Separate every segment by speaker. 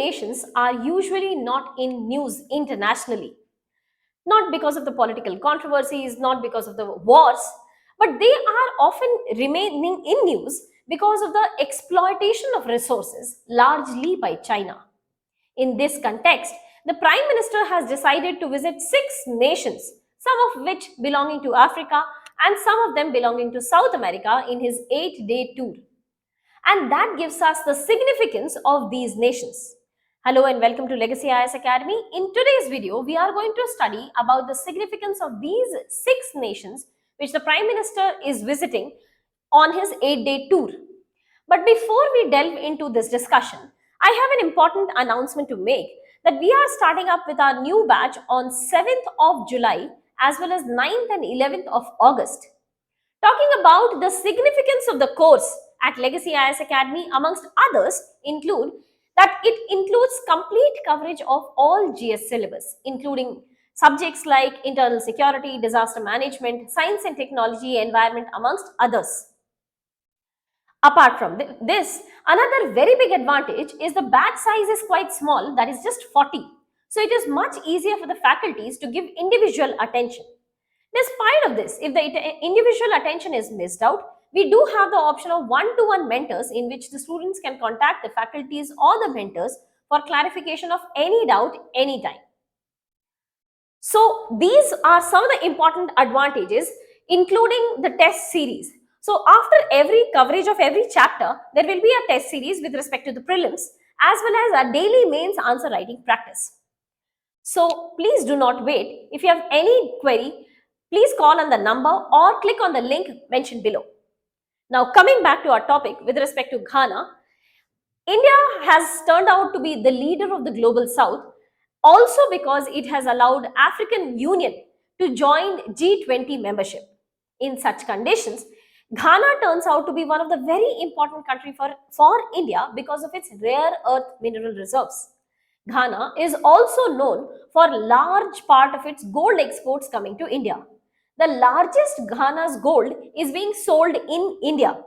Speaker 1: nations are usually not in news internationally, not because of the political controversies, not because of the wars, but they are often remaining in news because of the exploitation of resources largely by China. In this context, the Prime Minister has decided to visit 6 nations, some of which belonging to Africa and some of them belonging to South America in his 8-day tour. And that gives us the significance of these nations. Hello and welcome to Legacy IAS Academy. In today's video, we are going to study about the significance of these 6 nations which the Prime Minister is visiting on his 8-day tour. But before we delve into this discussion, I have an important announcement to make that we are starting up with our new batch on 7th of July as well as 9th and 11th of August. Talking about the significance of the course at Legacy IAS Academy, amongst others, include that it includes complete coverage of all GS syllabus, including subjects like internal security, disaster management, science and technology, environment, amongst others. Apart from this, another very big advantage is the batch size is quite small, that is just 40. So it is much easier for the faculties to give individual attention. Despite of this, if the individual attention is missed out, we do have the option of one-to-one mentors in which the students can contact the faculties or the mentors for clarification of any doubt anytime. So these are some of the important advantages, including the test series. So after every coverage of every chapter, there will be a test series with respect to the prelims as well as a daily mains answer writing practice. So please do not wait. If you have any query, please call on the number or click on the link mentioned below. Now coming back to our topic with respect to Ghana, India has turned out to be the leader of the global south also because it has allowed African Union to join G20 membership. In such conditions, Ghana turns out to be one of the very important country for India because of its rare earth mineral reserves. Ghana is also known for large part of its gold exports coming to India. The largest Ghana's gold is being sold in India.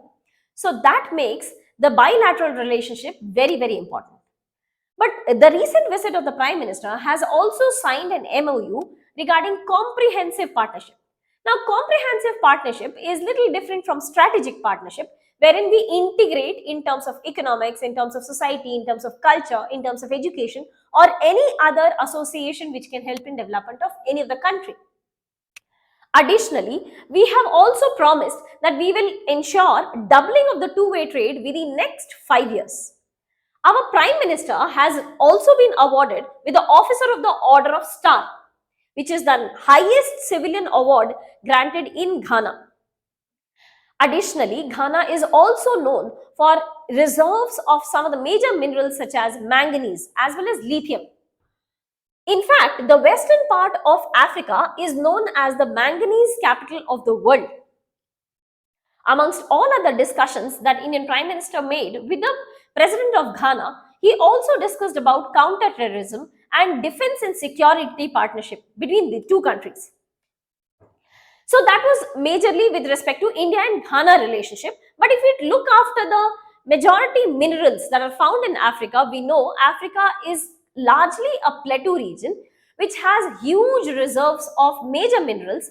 Speaker 1: So that makes the bilateral relationship very, very important. But the recent visit of the Prime Minister has also signed an MOU regarding comprehensive partnership. Now, comprehensive partnership is little different from strategic partnership, wherein we integrate in terms of economics, in terms of society, in terms of culture, in terms of education, or any other association which can help in development of any of the country. Additionally, we have also promised that we will ensure doubling of the two-way trade within next 5 years. Our Prime Minister has also been awarded with the Officer of the Order of Star, which is the highest civilian award granted in Ghana. Additionally, Ghana is also known for reserves of some of the major minerals such as manganese as well as lithium. In fact, the western part of Africa is known as the manganese capital of the world. Amongst all other discussions that Indian Prime Minister made with the President of Ghana, he also discussed about counter-terrorism and defense and security partnership between the two countries. So that was majorly with respect to India and Ghana relationship. But if we look after the majority minerals that are found in Africa, we know Africa is largely a plateau region which has huge reserves of major minerals.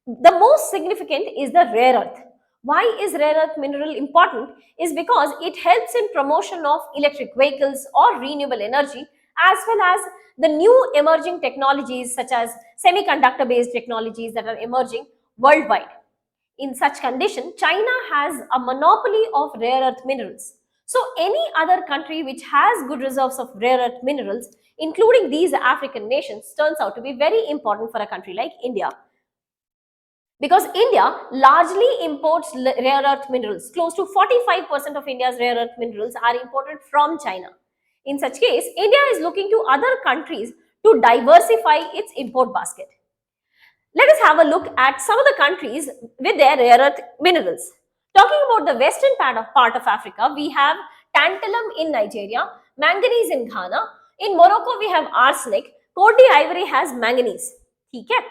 Speaker 1: The most significant is the rare earth. Why is rare earth mineral important? Is because it helps in promotion of electric vehicles or renewable energy as well as the new emerging technologies such as semiconductor based technologies that are emerging worldwide. In such condition, China has a monopoly of rare earth minerals. So any other country which has good reserves of rare earth minerals, including these African nations, turns out to be very important for a country like India. Because India largely imports rare earth minerals. Close to 45% of India's rare earth minerals are imported from China. In such case, India is looking to other countries to diversify its import basket. Let us have a look at some of the countries with their rare earth minerals. Talking about the western part of Africa, we have tantalum in Nigeria, manganese in Ghana. In Morocco, we have arsenic. Cote d'Ivoire has manganese. Okay?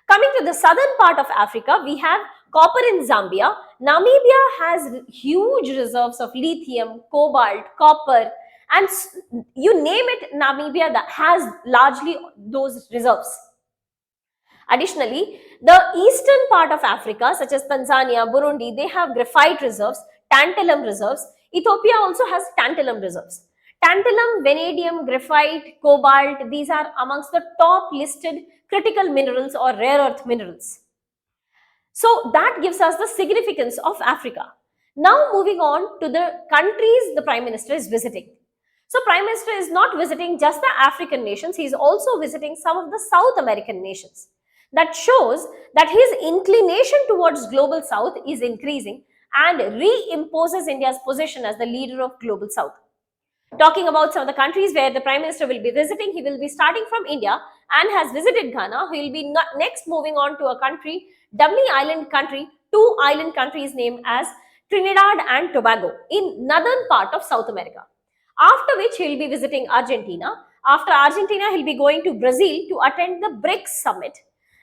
Speaker 1: Coming to the southern part of Africa, we have copper in Zambia. Namibia has huge reserves of lithium, cobalt, copper, and you name it, Namibia that has largely those reserves. Additionally, the eastern part of Africa, such as Tanzania, Burundi, they have graphite reserves, tantalum reserves. Ethiopia also has tantalum reserves. Tantalum, vanadium, graphite, cobalt, these are amongst the top listed critical minerals or rare earth minerals. So that gives us the significance of Africa. Now moving on to the countries the Prime Minister is visiting. So Prime Minister is not visiting just the African nations, he is also visiting some of the South American nations. That shows that his inclination towards global South is increasing and reimposes India's position as the leader of global South. Talking about some of the countries where the Prime Minister will be visiting, he will be starting from India and has visited Ghana. He will be next moving on to a country, doubly island country, two island countries named as Trinidad and Tobago in northern part of South America. After which he will be visiting Argentina. After Argentina, he will be going to Brazil to attend the BRICS summit.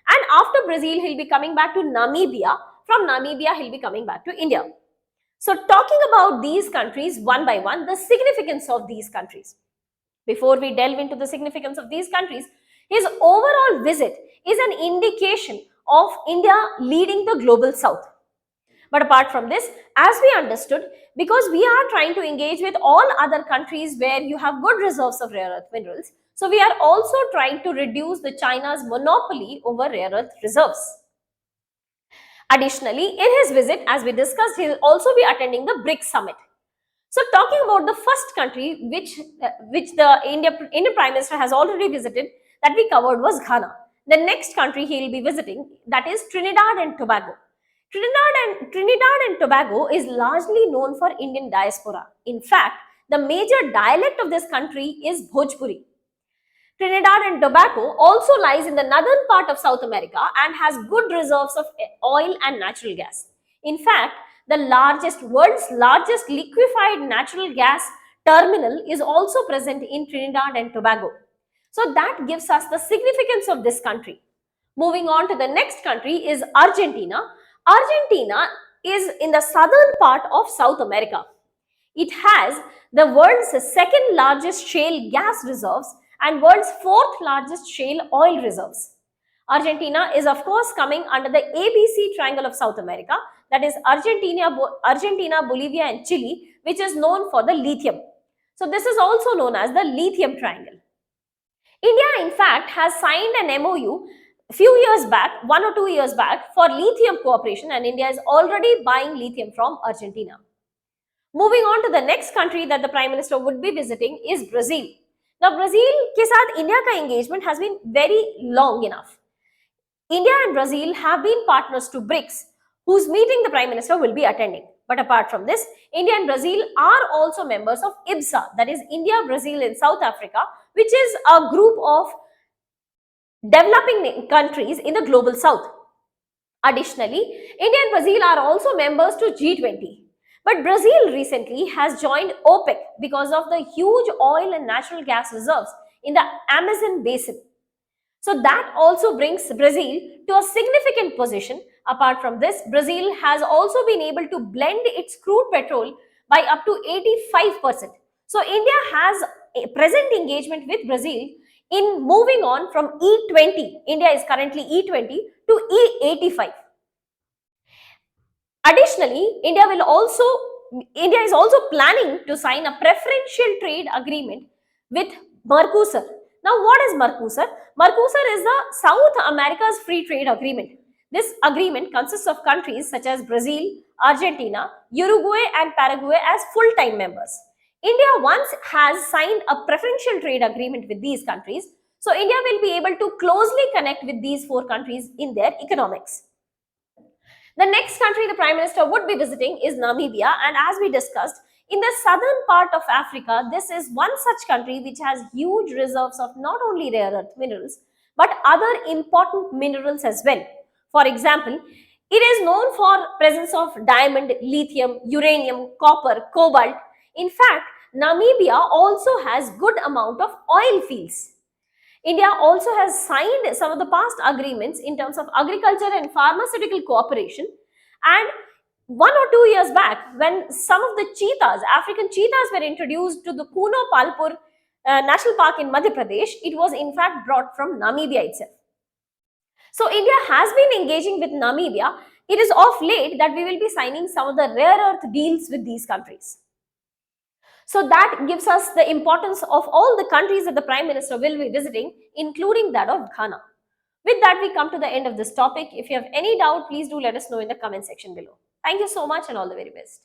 Speaker 1: And after Brazil, he will be coming back to Namibia. From Namibia, he will be coming back to India. So talking about these countries one by one, the significance of these countries. Before we delve into the significance of these countries, his overall visit is an indication of India leading the global South. But apart from this, as we understood, because we are trying to engage with all other countries where you have good reserves of rare earth minerals, so we are also trying to reduce the China's monopoly over rare earth reserves. Additionally, in his visit, as we discussed, he will also be attending the BRICS summit. So talking about the first country which the Indian Prime Minister has already visited, that we covered was Ghana. The next country he will be visiting, that is Trinidad and Tobago. Trinidad and Tobago is largely known for Indian diaspora. In fact, the major dialect of this country is Bhojpuri. Trinidad and Tobago also lies in the northern part of South America and has good reserves of oil and natural gas. In fact, the world's largest liquefied natural gas terminal is also present in Trinidad and Tobago. So that gives us the significance of this country. Moving on to the next country is Argentina. Argentina is in the southern part of South America. It has the world's second largest shale gas reserves and world's fourth largest shale oil reserves. Argentina is of course coming under the ABC triangle of South America, that is Argentina, Bolivia and Chile, which is known for the lithium. So this is also known as the lithium triangle. India in fact has signed an MOU few years back, 1 or 2 years back, for lithium cooperation, and India is already buying lithium from Argentina. Moving on to the next country that the Prime Minister would be visiting is Brazil. Now, Brazil के साथ India का engagement has been very long enough. India and Brazil have been partners to BRICS, whose meeting the Prime Minister will be attending. But apart from this, India and Brazil are also members of IBSA, that is India, Brazil and South Africa, which is a group of developing countries in the global South. Additionally, India and Brazil are also members to G20. But Brazil recently has joined OPEC because of the huge oil and natural gas reserves in the Amazon basin. So that also brings Brazil to a significant position. Apart from this, Brazil has also been able to blend its crude petrol by up to 85%. So India has a present engagement with Brazil in moving on from E20. India is currently E20 to E85. Additionally, India is also planning to sign a preferential trade agreement with Mercosur. Now, what is Mercosur? Mercosur is the South America's free trade agreement. This agreement consists of countries such as Brazil, Argentina, Uruguay and Paraguay as full-time members. India once has signed a preferential trade agreement with these countries, so India will be able to closely connect with these four countries in their economics. The next country the Prime Minister would be visiting is Namibia, and as we discussed, in the southern part of Africa, this is one such country which has huge reserves of not only rare earth minerals, but other important minerals as well. For example, it is known for presence of diamond, lithium, uranium, copper, cobalt. In fact, Namibia also has good amount of oil fields. India also has signed some of the past agreements in terms of agriculture and pharmaceutical cooperation, and 1 or 2 years back, when some of the cheetahs, African cheetahs, were introduced to the Kuno Palpur National Park in Madhya Pradesh, it was in fact brought from Namibia itself. So India has been engaging with Namibia. It is of late that we will be signing some of the rare earth deals with these countries. So that gives us the importance of all the countries that the Prime Minister will be visiting, including that of Ghana. With that, we come to the end of this topic. If you have any doubt, please do let us know in the comment section below. Thank you so much and all the very best.